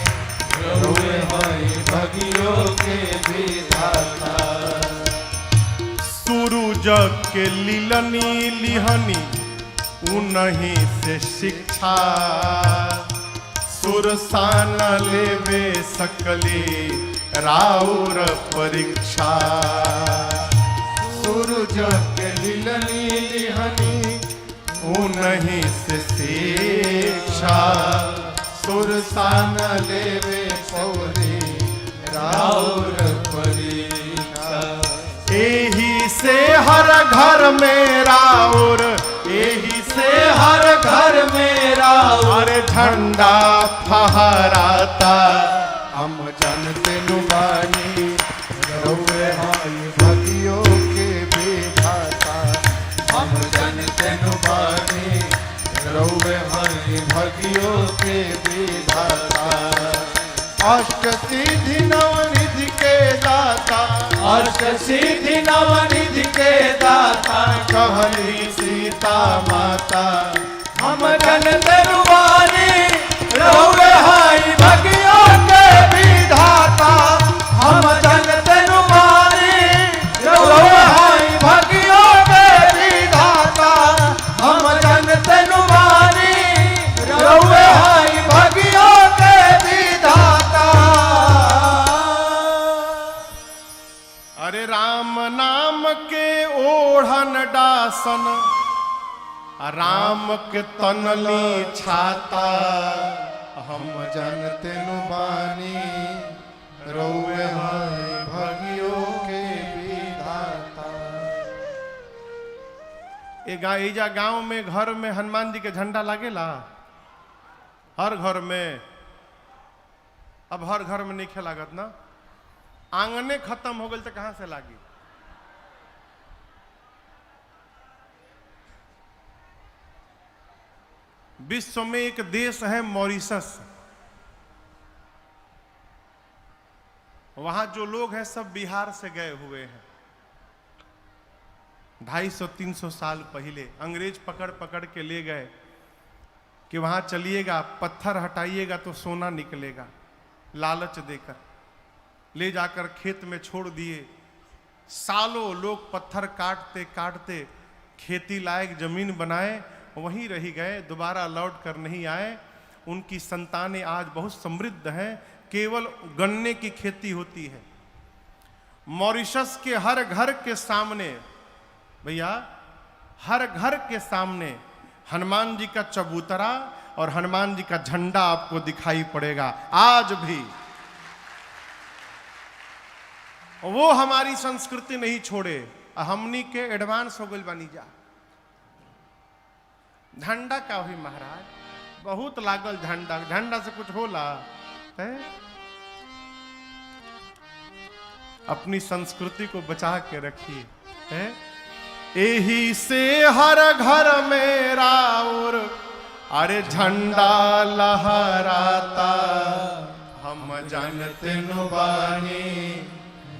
रउवे हई भगियो के विधाता। सूरज के लीलनी लिहनी उन्हीं से शिक्षा, सुरसान लेवे सकली राउर परीक्षा। सूरज के लीलनी लिहनी उन्हीं से शिक्षा, सुरसान लेवे पौरी राउर परीक्षा। एही से हर घर में राउर, एही से हर घर में राउर अरे झंडा फहराता। हम जानते नु बानी रउवे हई भगियो के विधाता। हम जानते नु बानी रउवे हई भगियो के विधाता। अष्ट सिद्धि नवनिधि के दाता, अष्ट सिद्धि नवनिधि के दाता। कहली सीता माता हम जानते नु बानी रउवे हई भगियो के विधाता। हम जानते नु बानी रउवे हई भगियो के विधाता। हम जानते नु बानी रउवे हई भगियो के विधाता। अरे राम नाम के ओढ़न डासन, राम के तनली छाता। हम जानते नु बानी रउवे हई भगियो के विधाता। एजा गांव में घर में हनुमान जी के झंडा लागेला हर घर में। अब हर घर में नहीं लागत ना, आंगने खत्म हो गई तो कहां से लागी। विश्व में एक देश है मॉरिशस, वहां जो लोग हैं सब बिहार से गए हुए हैं। 250-300 साल पहले अंग्रेज पकड़ पकड़ के ले गए कि वहां चलिएगा, पत्थर हटाइएगा तो सोना निकलेगा, लालच देकर ले जाकर खेत में छोड़ दिए। सालों लोग पत्थर काटते काटते खेती लायक जमीन बनाए, वहीं रही गए, दोबारा लौट कर नहीं आए। उनकी संतानें आज बहुत समृद्ध हैं, केवल गन्ने की खेती होती है। मॉरिशस के हर घर के सामने, भैया हर घर के सामने हनुमान जी का चबूतरा और हनुमान जी का झंडा आपको दिखाई पड़ेगा आज भी। वो हमारी संस्कृति नहीं छोड़े, हमनी के एडवांस हो गई बनी जा। झंडा का हुई महाराज, बहुत लागल झंडा, झंडा से कुछ होला है? अपनी संस्कृति को बचा के रखिए है? यही से हर घर में राउर अरे झंडा लहराता, हम जानते नुबानी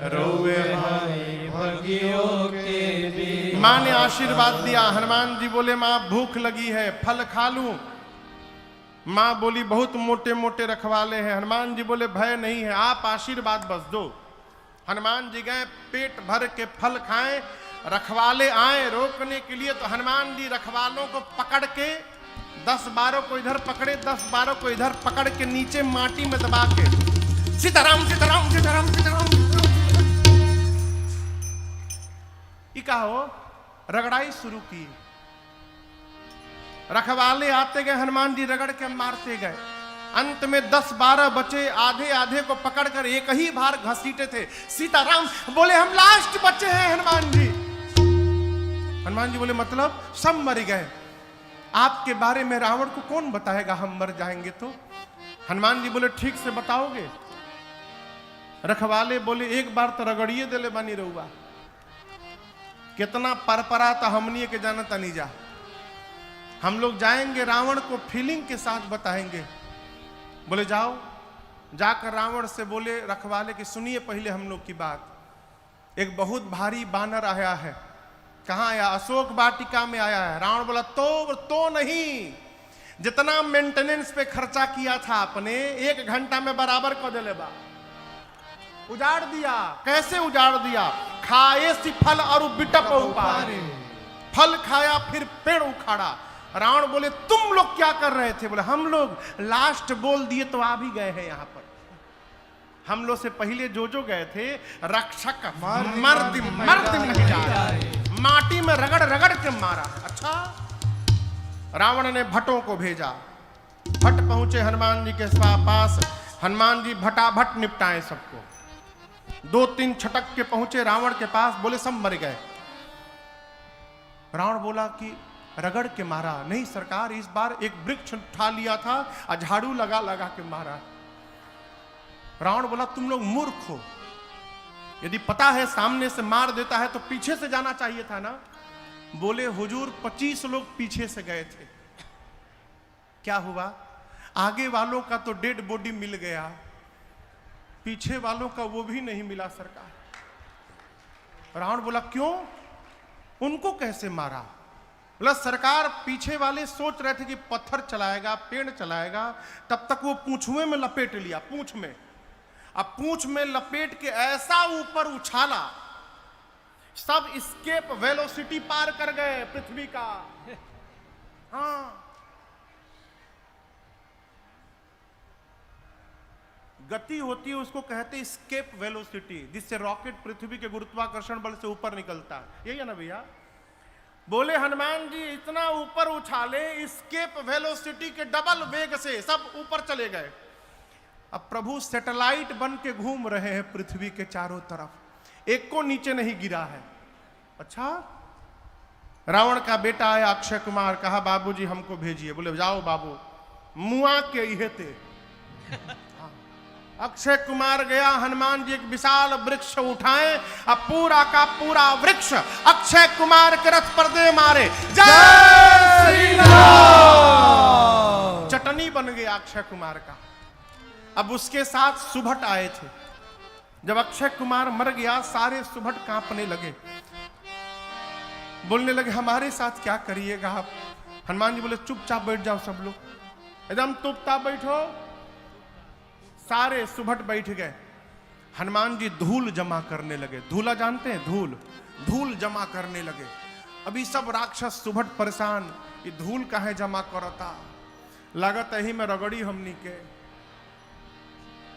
रोवे भाई भगियों के भी। माँ ने आशीर्वाद दिया। हनुमान जी बोले माँ भूख लगी है, फल खा लूं? माँ बोली बहुत मोटे मोटे रखवाले हैं। हनुमान जी बोले भय नहीं है, आप आशीर्वाद बस दो। हनुमान जी गए, पेट भर के फल खाएं। रखवाले आए रोकने के लिए, तो हनुमान जी रखवालों को पकड़ के 10-12 को इधर पकड़े, 10-12 को इधर पकड़ के नीचे माटी में दबा के सीताराम सीताराम सीताराम सीताराम ये कहो रगड़ाई शुरू की। रखवाले आते गए, हनुमान जी रगड़ के मारते गए। अंत में 10-12 बचे, आधे आधे को पकड़कर एक ही बार घसीटे थे। सीताराम बोले हम लास्ट बचे हैं हनुमान जी। हनुमान जी बोले मतलब? सब मर गए। आपके बारे में रावण को कौन बताएगा हम मर जाएंगे तो? हनुमान जी बोले ठीक से बताओगे? रखवाले बोले एक बार तो रगड़िए दिले बनी रहुआ, कितना परपरा तो हमनी के जानता नहीं जा। हम लोग जाएंगे रावण को फीलिंग के साथ बताएंगे। बोले जाओ। जाकर रावण से बोले रखवाले कि सुनिए पहले हम लोग की बात। एक बहुत भारी बानर आया है। कहाँ आया? अशोक वाटिका में आया है। रावण बोला तो नहीं, जितना मेंटेनेंस पे खर्चा किया था आपने 1 घंटा में बराबर कर दिले बा। उजाड़ दिया। कैसे उजाड़ दिया? खाए सी फल और बिटप उपारे। फल खाया फिर पेड़ उखाड़ा। रावण बोले तुम लोग क्या कर रहे थे? बोले हम लोग लास्ट बोल दिए तो आ भी गए हैं यहाँ पर। हम लोग से पहले जो गए थे रक्षक मर्द नहीं जा रहे, माटी में रगड़ रगड़ के मारा। अच्छा, रावण ने भट्टों को भेजा। भट्ट पहुंचे हनुमान जी के पास। हनुमान जी भटाभट निपटाए सबको। 2-3 छटक के पहुंचे रावण के पास। बोले सब मर गए। रावण बोला कि रगड़ के मारा? नहीं सरकार, इस बार एक वृक्ष उठा लिया था और झाड़ू लगा लगा के मारा। रावण बोला तुम लोग मूर्ख हो, यदि पता है सामने से मार देता है तो पीछे से जाना चाहिए था ना। बोले हुजूर 25 लोग पीछे से गए थे। क्या हुआ? आगे वालों का तो डेड बॉडी मिल गया, पीछे वालों का वो भी नहीं मिला सरकार। रावण बोला क्यों? उनको कैसे मारा? बोला सरकार पीछे वाले सोच रहे थे कि पत्थर चलाएगा, पेड़ चलाएगा, तब तक वो पूंछुए में लपेट लिया। पूंछ में, अब पूंछ में लपेट के ऐसा ऊपर उछाला, सब स्केप वेलोसिटी पार कर गए पृथ्वी का। हाँ, गति होती है उसको कहते स्केप वेलोसिटी, जिससे रॉकेट पृथ्वी के गुरुत्वाकर्षण बल से ऊपर निकलता है। यही है ना भैया? बोले हनुमान जी इतना ऊपर उछाले, स्केप वेलोसिटी के डबल वेग से सब ऊपर चले गए। अब प्रभु सैटेलाइट बन के घूम रहे हैं पृथ्वी के चारों तरफ, एक को नीचे नहीं गिरा है। अच्छा, रावण का बेटा आया अक्षय कुमार, कहा बाबूजी हमको भेजिए। बोले जाओ बाबू, मुआ के इहे थे। अक्षय कुमार गया, हनुमान जी एक विशाल वृक्ष उठाए, अब पूरा का पूरा वृक्ष अक्षय कुमार के रथ पर दे मारे। जय श्री राम। चटनी बन गया अक्षय कुमार का। अब उसके साथ सुभट आए थे। जब अक्षय कुमार मर गया, सारे सुभट कांपने लगे, बोलने लगे हमारे साथ क्या करिएगा आप? हनुमान जी बोले चुपचाप बैठ जाओ सब लोग, एकदम चुपचाप बैठो। सारे सुभट बैठ गए। हनुमान जी धूल जमा करने लगे। धूला जानते हैं? धूल जमा करने लगे। अभी सब राक्षस सुभट परेशान, ये धूल काहे जमा करता? लागत ही में रगड़ी हमनी के।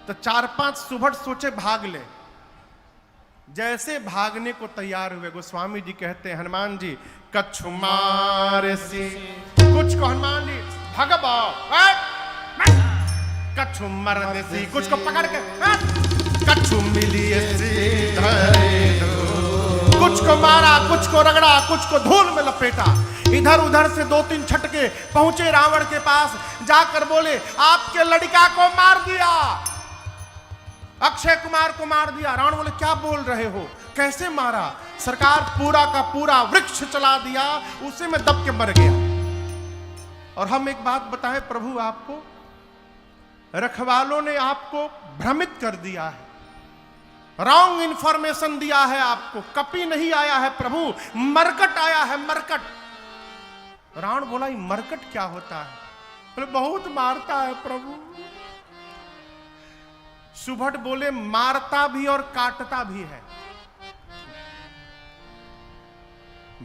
तो 4-5 सुभट सोचे भाग ले। जैसे भागने को तैयार हुए, गोस्वामी जी कहते हैं हनुमान जी कछु मारे सी, कुछ को हनुमान जी भगबा कछु मरने सी, कुछ को पकड़ के कछु मिली सी, कुछ को मारा, कुछ को रगड़ा, कुछ को धूल में लपेटा। इधर उधर से 2-3 छटके पहुंचे रावण के पास, जाकर बोले आपके लड़का को मार दिया, अक्षय कुमार को मार दिया। रावण बोले क्या बोल रहे हो, कैसे मारा? सरकार पूरा का पूरा वृक्ष चला दिया, उसी में दब के मर गया। और हम एक बात बताएं प्रभु, आपको रखवालों ने आपको भ्रमित कर दिया है, रॉन्ग इंफॉर्मेशन दिया है आपको। कपि नहीं आया है प्रभु, मरकट आया है, मरकट। रावण बोला ये मरकट क्या होता है? बोले बहुत मारता है प्रभु। सुभट बोले मारता भी और काटता भी है।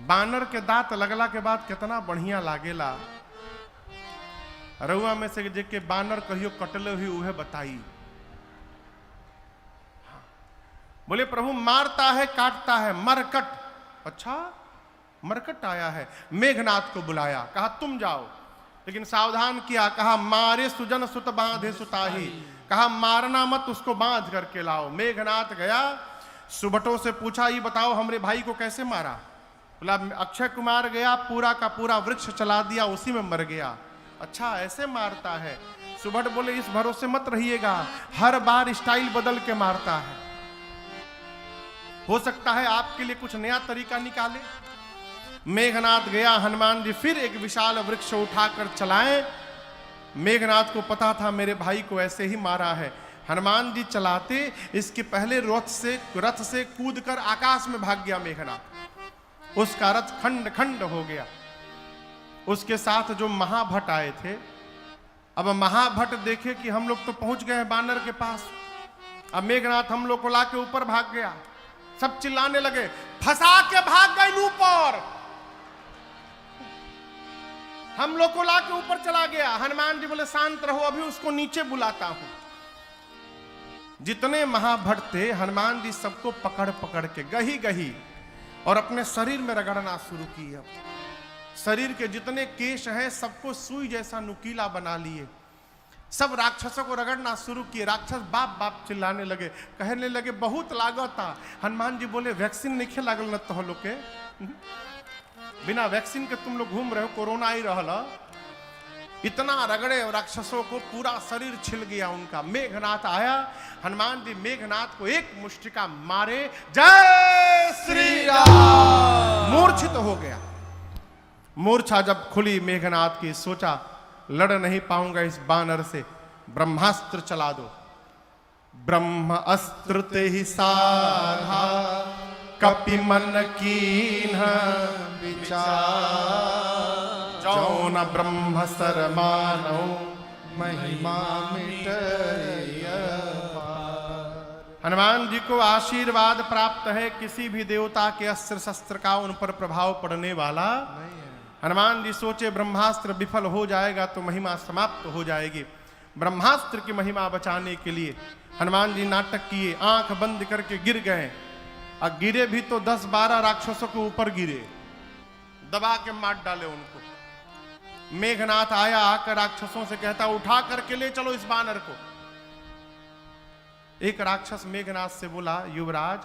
बानर के दांत लगला के बाद कितना बढ़िया लागेला। रउआ में से जेके बानर कहियो कटले हुई उहे बताई। बोले प्रभु मारता है काटता है, मरकट। अच्छा मरकट आया है। मेघनाथ को बुलाया, कहा तुम जाओ, लेकिन सावधान किया, कहा मारे सुजन सुत बांधे सुताही, कहा मारना मत, उसको बांध करके लाओ। मेघनाथ गया, सुबटों से पूछा ये बताओ हमरे भाई को कैसे मारा? बोला अक्षय कुमार गया, पूरा का पूरा वृक्ष चला दिया, उसी में मर गया। अच्छा ऐसे मारता है? सुबट बोले इस भरोसे मत रहिएगा, हर बार स्टाइल बदल के मारता है, हो सकता है आपके लिए कुछ नया तरीका निकाले। मेघनाथ गया, हनुमान जी फिर एक विशाल वृक्ष उठाकर चलाए। मेघनाथ को पता था मेरे भाई को ऐसे ही मारा है। हनुमान जी चलाते, इसके पहले रथ से कूदकर आकाश में भाग गया मेघनाथ। उसका रथ खंड खंड हो गया। उसके साथ जो महाभट आए थे, अब महाभट देखे कि हम लोग तो पहुंच गए हैं बानर के पास, अब मेघनाथ हम लोग को लाके ऊपर भाग गया। सब चिल्लाने लगे फंसा के भाग गए ऊपर, हम लोग को लाके ऊपर चला गया। हनुमान जी बोले शांत रहो, अभी उसको नीचे बुलाता हूं। जितने महाभट थे हनुमान जी सबको पकड़ पकड़ के गही गही और अपने शरीर में रगड़ना शुरू किया। शरीर के जितने केश हैं सबको सुई जैसा नुकीला बना लिए। सब राक्षसों को रगड़ना शुरू किए। राक्षस बाप बाप चिल्लाने लगे, कहने लगे बहुत लागत था। हनुमान जी बोले वैक्सीन नहीं लागल न तो लोग के, बिना वैक्सीन के तुम लोग घूम रहे हो, कोरोना ही रहला। इतना रगड़े राक्षसों को, पूरा शरीर छिल गया उनका। मेघनाथ आया, हनुमान जी मेघनाथ को एक मुष्टिका मारे, जय श्री राम, मूर्छित हो गया। मूर्छा जब खुली मेघनाथ की, सोचा लड़ नहीं पाऊंगा इस बानर से, ब्रह्मास्त्र चला दो। ब्रह्म अस्त्र ते ही साधा, कपि मन कीन्ह विचार, जौन ब्रह्म सर मानो महिमा मिटय पार। हनुमान जी को आशीर्वाद प्राप्त है, किसी भी देवता के अस्त्र शस्त्र का उन पर प्रभाव पड़ने वाला नहीं है। हनुमान जी सोचे ब्रह्मास्त्र विफल हो जाएगा तो महिमा समाप्त हो जाएगी। ब्रह्मास्त्र की महिमा बचाने के लिए हनुमान जी नाटक किए, आंख बंद करके गिर गए। और गिरे भी तो 10-12 राक्षसों के ऊपर गिरे, दबा के मार डाले उनको। मेघनाथ आया, आकर राक्षसों से कहता उठा करके ले चलो इस बानर को। एक राक्षस मेघनाथ से बोला युवराज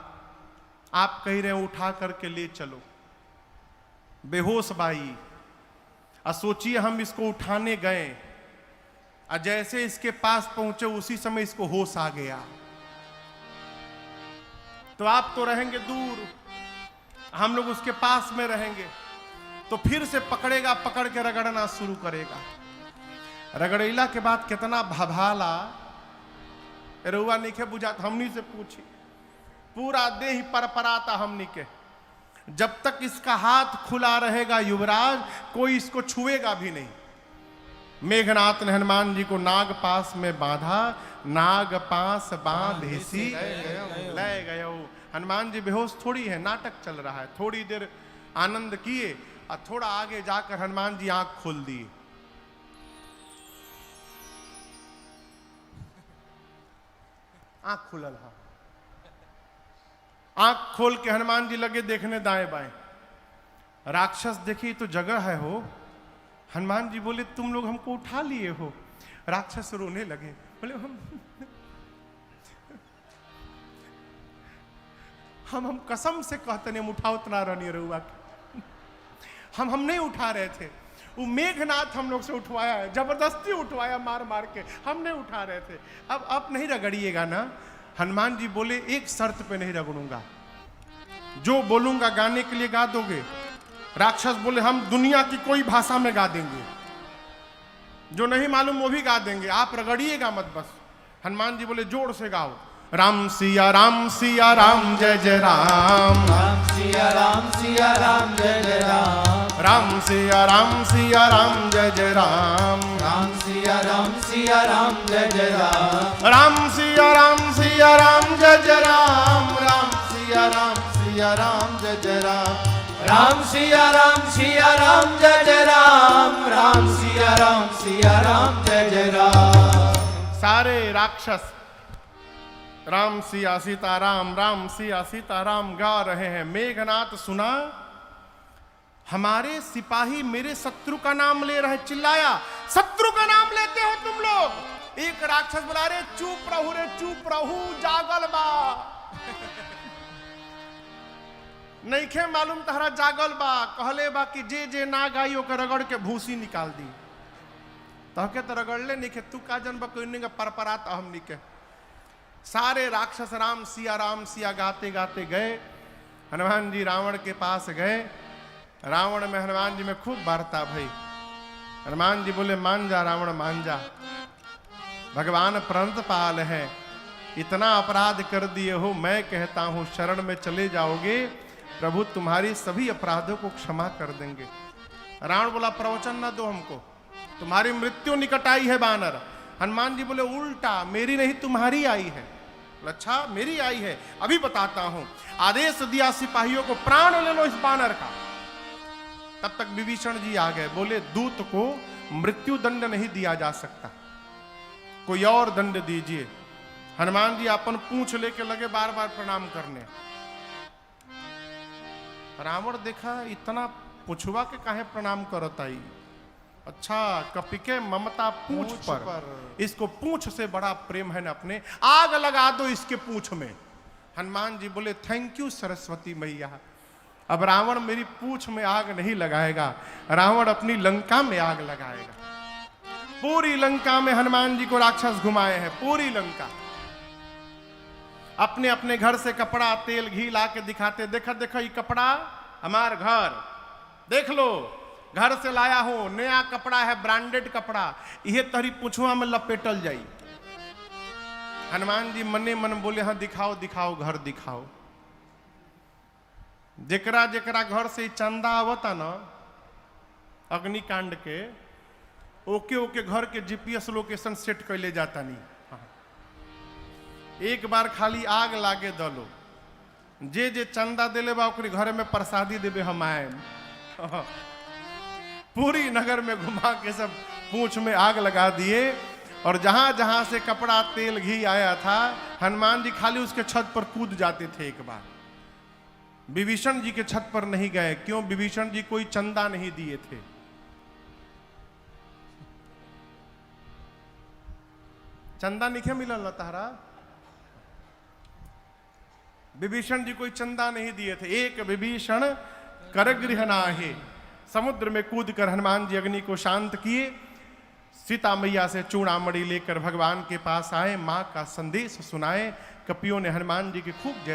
आप कह रहे हो उठा करके ले चलो, बेहोश बाई। और सोचिए हम इसको उठाने गए और जैसे इसके पास पहुंचे उसी समय इसको होश आ गया। तो आप तो रहेंगे दूर, हम लोग उसके पास में रहेंगे, तो फिर से पकड़ेगा, पकड़ के रगड़ना शुरू करेगा। रगड़ैला के बाद कितना भभाला, रुआ नहीं बुझाता। हमनी से पूछी, पूरा देह परपराता हमनी के। जब तक इसका हाथ खुला रहेगा युवराज, कोई इसको छुएगा भी नहीं। मेघनाथ ने हनुमान जी को नाग पास में बांधा, नाग पास बांधेसी ले गए। हनुमान जी बेहोश थोड़ी है, नाटक चल रहा है। थोड़ी देर आनंद किए और थोड़ा आगे जाकर हनुमान जी आंख खोल दिए। आंख खुलल हा। आंख खोल के हनुमान जी लगे देखने दाएं बाएं। राक्षस देखी तो जगह है हो। हनुमान जी बोले तुम लोग हमको उठा लिए हो। राक्षस रोने लगे, बोले हम कसम से कहते नहीं हम उठा उतना रहनी रहुआ। हम नहीं उठा रहे थे, वो मेघनाथ हम लोग से उठवाया है, जबरदस्ती उठवाया मार मार के, हम नहीं उठा रहे थे। अब नहीं रगड़िएगा ना। हनुमान जी बोले एक शर्त पे नहीं रगड़ूंगा, जो बोलूंगा गाने के लिए गा दोगे। राक्षस बोले हम दुनिया की कोई भाषा में गा देंगे, जो नहीं मालूम वो भी गा देंगे, आप रगड़िएगा मत बस। हनुमान जी बोले जोर से गाओ, राम सिया राम जय जय राम। राम सिया राम जय जय राम। राम सिया राम जय जय राम। राम सिया राम जय जय राम। राम सिया राम जय जय राम। राम सिया राम जय जय राम। राम सिया राम जय जय राम। राम सिया राम जय जय राम। सारे राक्षस राम सिया सीताराम राम सिया सीताराम गा रहे हैं। मेघनाथ सुना, हमारे सिपाही मेरे शत्रु का नाम ले रहे। चिल्लाया, शत्रु का नाम लेते हो तुम लोग? एक राक्षस बोला, रे चुप रहू जागल बा। नईखे मालूम तहरा जागल बा। कहले बा कि जे ना गाई ओकर रगड़ के भूसी निकाल दी। तहके तो रगड़ले नहीं, तू का जन बा परपरात अहम निके। सारे राक्षस राम सिया गाते गाते गए। हनुमान जी रावण के पास गए। रावण में हनुमान जी में खूब वार्ता भई। हनुमान जी बोले मान जा रावण मान जा, भगवान प्रणत पाल है, इतना अपराध कर दिए हो, मैं कहता हूं शरण में चले जाओगे प्रभु तुम्हारी सभी अपराधों को क्षमा कर देंगे। रावण बोला प्रवचन ना दो हमको, तुम्हारी मृत्यु निकट आई है बानर। हनुमान जी बोले उल्टा, मेरी नहीं तुम्हारी आई है। अच्छा मेरी आई है, अभी बताता हूं। आदेश दिया सिपाहियों को प्राण ले लो इस बानर का। तब तक विभीषण जी आ गए। बोले दूत को मृत्यु दंड नहीं दिया जा सकता, कोई और दंड दीजिए। हनुमान जी अपन पूंछ लेके लगे बार बार प्रणाम करने। रावण देखा इतना पुछवा के काहे प्रणाम करता ही। अच्छा कपिके ममता पूंछ पर, इसको पूंछ से बड़ा प्रेम है ना अपने, आग लगा दो इसके पूंछ में। हनुमान जी बोले थैंक यू सरस्वती मैया, अब रावण मेरी पूंछ में आग नहीं लगाएगा, रावण अपनी लंका में आग लगाएगा। पूरी लंका में हनुमान जी को राक्षस घुमाए हैं, पूरी लंका। अपने अपने घर से कपड़ा तेल घी ला के दिखाते, देखा देखा ये कपड़ा हमार घर, देख लो घर से लाया हूं, नया कपड़ा है, ब्रांडेड कपड़ा, यह तहरी पूछुआ में लपेटल जाई। हनुमान जी मने मन बोले हाँ दिखाओ दिखाओ घर दिखाओ। जेकरा जेकरा घर से चंदा आवता ना अग्निकांड के, ओके ओके घर के जीपीएस लोकेशन सेट कर ले जाता नहीं। हाँ। एक बार खाली आग लागे दलो, जे जे चंदा दिले बा ओकरी घर में प्रसादी देवे हम आए। पूरी नगर में घुमा के सब पूंछ में आग लगा दिए। और जहां जहां से कपड़ा तेल घी आया था, हनुमान जी खाली उसके छत पर कूद जाते थे। एक बार विभीषण जी के छत पर नहीं गए, क्यों? विभीषण जी कोई चंदा नहीं दिए थे। चंदा नहीं मिलल ना तारा, विभीषण जी कोई चंदा नहीं दिए थे। एक विभीषण कर गृह नाहे, समुद्र में कूदकर हनुमान जी अग्नि को शांत किए। सीता मैया से चूड़ामणि लेकर भगवान के पास आए, मां का संदेश सुनाए। कपियों ने हनुमान जी की खूब जय